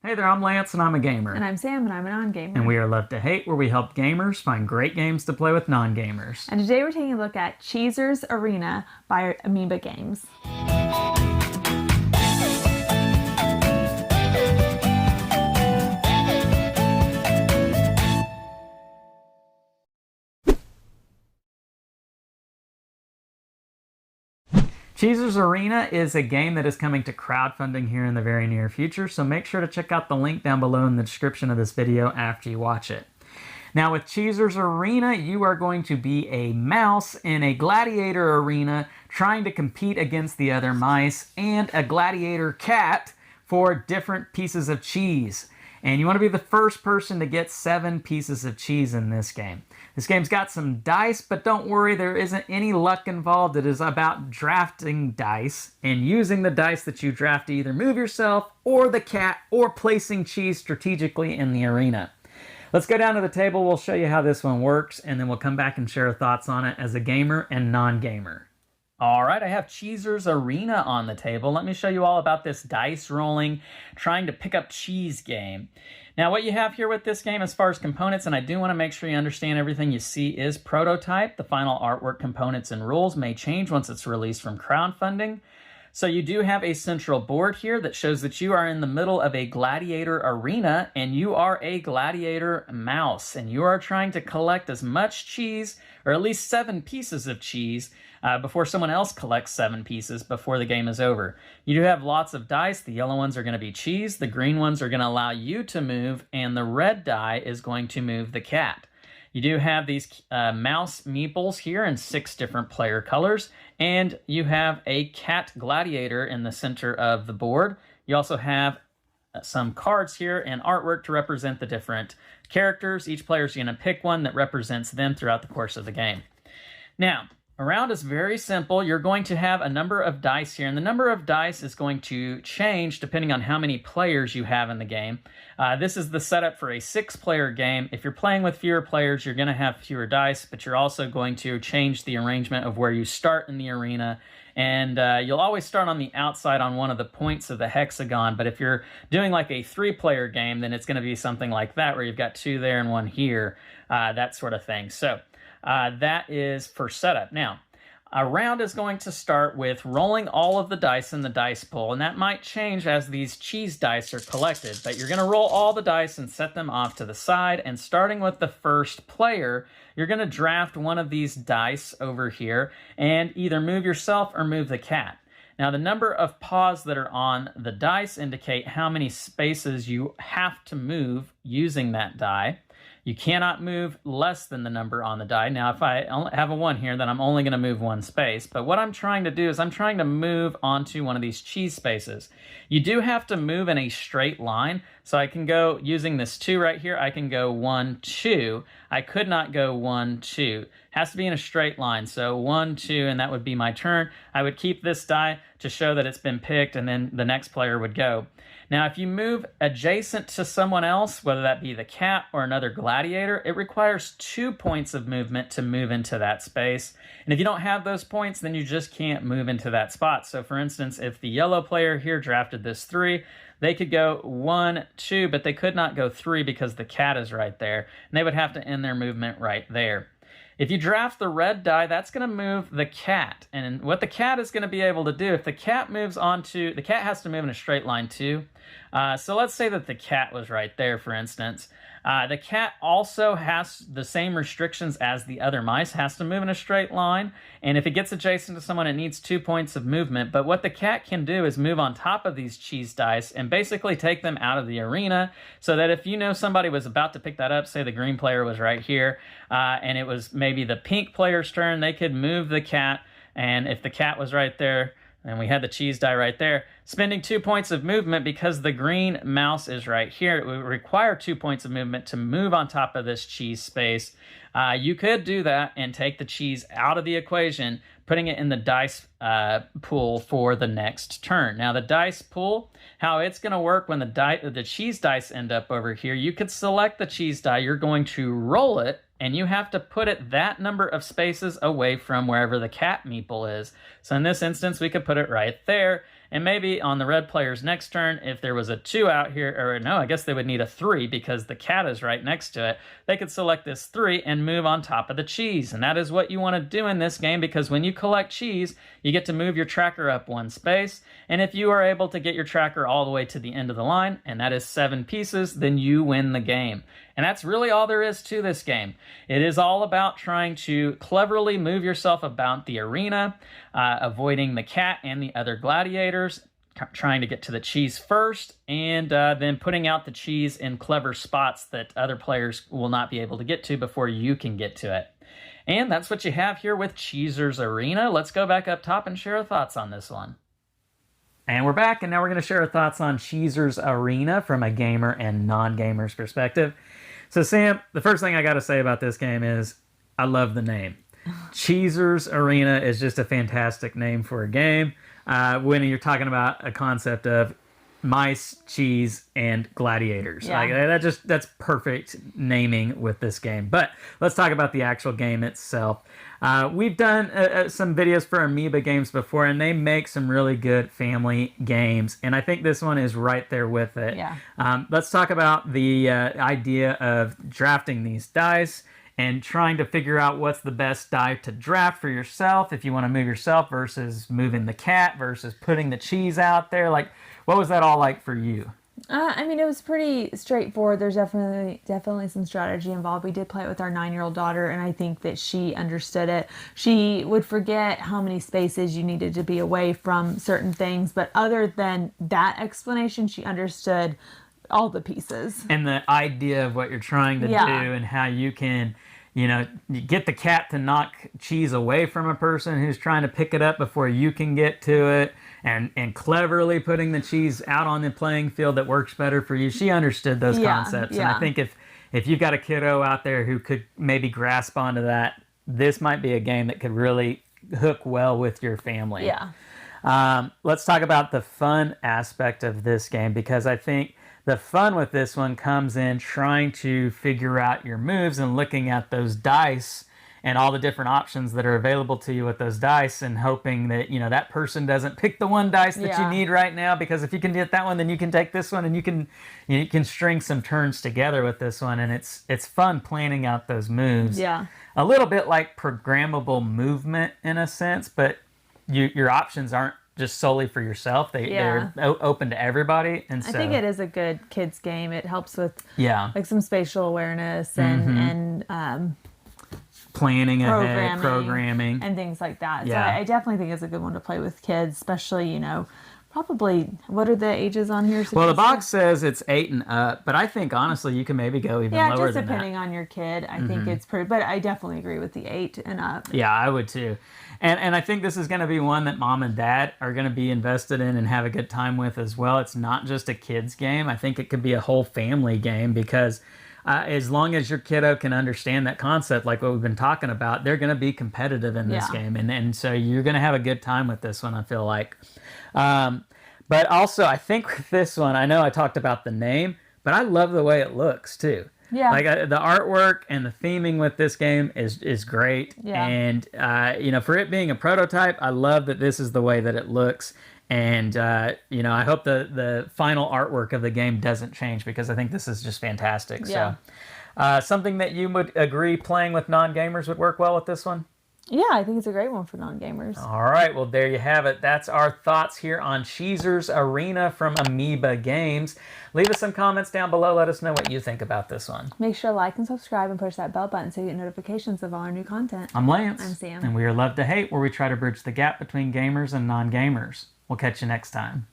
Hey there, I'm Lance and I'm a gamer. And I'm Sam and I'm a non-gamer. And we are Love to Hate, where we help gamers find great games to play with non-gamers. And today we're taking a look at Cheesar's Arena by Ameba Games. Cheesar's Arena is a game that is coming to crowdfunding here in the very near future, so make sure to check out the link down below in the description of this video after you watch it. Now with Cheesar's Arena, you are going to be a mouse in a gladiator arena trying to compete against the other mice and a gladiator cat for different pieces of cheese. And you want to be the first person to get 7 pieces of cheese in this game. This game's got some dice, but don't worry, there isn't any luck involved. It is about drafting dice and using the dice that you draft to either move yourself or the cat or placing cheese strategically in the arena. Let's go down to the table. We'll show you how this one works, and then we'll come back and share our thoughts on it as a gamer and non-gamer. All right, I have Cheesar's Arena on the table. Let me show you all about this dice rolling, trying to pick up cheese game. Now, what you have here with this game as far as components, and I do want to make sure you understand everything you see is prototype. The final artwork, components, and rules may change once it's released from crowdfunding. So you do have a central board here that shows that you are in the middle of a gladiator arena and you are a gladiator mouse and you are trying to collect as much cheese, or at least 7 pieces of cheese, before someone else collects 7 pieces before the game is over. You do have lots of dice. The yellow ones are going to be cheese, the green ones are going to allow you to move, and the red die is going to move the cat. You do have these mouse meeples here in 6 different player colors, and you have a cat gladiator in the center of the board. You also have some cards here and artwork to represent the different characters. Each player is going to pick one that represents them throughout the course of the game. Now, a round is very simple. You're going to have a number of dice here, and the number of dice is going to change depending on how many players you have in the game. This is the setup for a 6-player game. If you're playing with fewer players, you're going to have fewer dice, but you're also going to change the arrangement of where you start in the arena. And you'll always start on the outside on one of the points of the hexagon, but if you're doing like a 3-player game, then it's going to be something like that, where you've got 2 there and 1 here, that sort of thing. So that is for setup. Now, a round is going to start with rolling all of the dice in the dice pool, and that might change as these cheese dice are collected, but you're going to roll all the dice and set them off to the side, and starting with the first player, you're going to draft one of these dice over here and either move yourself or move the cat. Now, the number of paws that are on the dice indicate how many spaces you have to move using that die. You cannot move less than the number on the die. Now, if I have a 1 here, then I'm only going to move 1 space. But what I'm trying to do is I'm trying to move onto one of these cheese spaces. You do have to move in a straight line. So I can go, using this 2 right here, I can go 1, 2. I could not go 1, 2. Has to be in a straight line. So 1, 2, and that would be my turn. I would keep this die to show that it's been picked, and then the next player would go. Now, if you move adjacent to someone else, whether that be the cat or another gladiator, it requires 2 points of movement to move into that space. And if you don't have those points, then you just can't move into that spot. So for instance, if the yellow player here drafted this 3, they could go 1, 2, but they could not go 3 because the cat is right there. And they would have to end their movement right there. If you draft the red die, that's going to move the cat. And what the cat is going to be able to do, if the cat moves onto, the cat has to move in a straight line too. So let's say that the cat was right there, for instance. The cat also has the same restrictions as the other mice, has to move in a straight line, and if it gets adjacent to someone, it needs 2 points of movement. But what the cat can do is move on top of these cheese dice and basically take them out of the arena, so that if you know somebody was about to pick that up, say the green player was right here, and it was maybe the pink player's turn, they could move the cat, and if the cat was right there, and we had the cheese die right there, spending 2 points of movement because the green mouse is right here. It would require 2 points of movement to move on top of this cheese space. You could do that and take the cheese out of the equation, putting it in the dice pool for the next turn. Now, the dice pool, how it's going to work when the cheese dice end up over here, you could select the cheese die, you're going to roll it, and you have to put it that number of spaces away from wherever the cat meeple is. So in this instance, we could put it right there, And maybe on the red player's next turn, if there was a 2 out here, or no, I guess they would need a 3 because the cat is right next to it. They could select this 3 and move on top of the cheese. And that is what you want to do in this game, because when you collect cheese, you get to move your tracker up 1 space. And if you are able to get your tracker all the way to the end of the line, and that is 7 pieces, then you win the game. And that's really all there is to this game. It is all about trying to cleverly move yourself about the arena, avoiding the cat and the other gladiators, trying to get to the cheese first, and then putting out the cheese in clever spots that other players will not be able to get to before you can get to it. And that's what you have here with Cheesar's Arena. Let's go back up top and share our thoughts on this one. And we're back, and now we're going to share our thoughts on Cheesar's Arena from a gamer and non-gamer's perspective. So, Sam, the first thing I got to say about this game is I love the name. Cheesar's Arena is just a fantastic name for a game. When you're talking about a concept of mice, cheese, and gladiators. Yeah. Like, that's perfect naming with this game. But let's talk about the actual game itself. We've done some videos for Ameba Games before, and they make some really good family games. And I think this one is right there with it. Yeah. Let's talk about the idea of drafting these dice and trying to figure out what's the best die to draft for yourself, if you want to move yourself versus moving the cat versus putting the cheese out there. Like, what was that all like for you? I mean, it was pretty straightforward. There's definitely some strategy involved. We did play it with our 9-year-old daughter, and I think that she understood it. She would forget how many spaces you needed to be away from certain things, but other than that explanation, she understood all the pieces. And the idea of what you're trying to do and how you can, you get the cat to knock cheese away from a person who's trying to pick it up before you can get to it, and cleverly putting the cheese out on the playing field that works better for you. She understood those concepts. Yeah. And I think if you've got a kiddo out there who could maybe grasp onto that, this might be a game that could really hook well with your family. Yeah. Let's talk about the fun aspect of this game, because I think the fun with this one comes in trying to figure out your moves and looking at those dice and all the different options that are available to you with those dice, and hoping that, that person doesn't pick the one dice that you need right now, because if you can get that one, then you can take this one, and you can string some turns together with this one, and it's fun planning out those moves. Yeah. A little bit like programmable movement in a sense, but your options aren't just solely for yourself. They're open to everybody. And so I think it is a good kids game. It helps with like some spatial awareness and planning ahead, programming, and things like that. Yeah. So I definitely think it's a good one to play with kids, especially, probably, what are the ages on here? Well, the box says it's 8 and up, but I think honestly you can maybe go even lower than that. Yeah, just depending on your kid. I think it's pretty, but I definitely agree with the 8 and up. Yeah, I would too. And I think this is going to be one that mom and dad are going to be invested in and have a good time with as well. It's not just a kid's game. I think it could be a whole family game, because as long as your kiddo can understand that concept, like what we've been talking about, they're going to be competitive in this game. And so you're going to have a good time with this one, I feel like. But also, I think with this one, I know I talked about the name, but I love the way it looks too. Yeah. Like the artwork and the theming with this game is great. Yeah. And, for it being a prototype, I love that this is the way that it looks. And, I hope the final artwork of the game doesn't change, because I think this is just fantastic. Yeah. So something that you would agree playing with non-gamers would work well with this one? Yeah, I think it's a great one for non-gamers. All right, well, there you have it. That's our thoughts here on Cheesar's Arena from Ameba Games. Leave us some comments down below. Let us know what you think about this one. Make sure to like and subscribe and push that bell button so you get notifications of all our new content. I'm Lance. I'm Sam. And we are Love to Hate, where we try to bridge the gap between gamers and non-gamers. We'll catch you next time.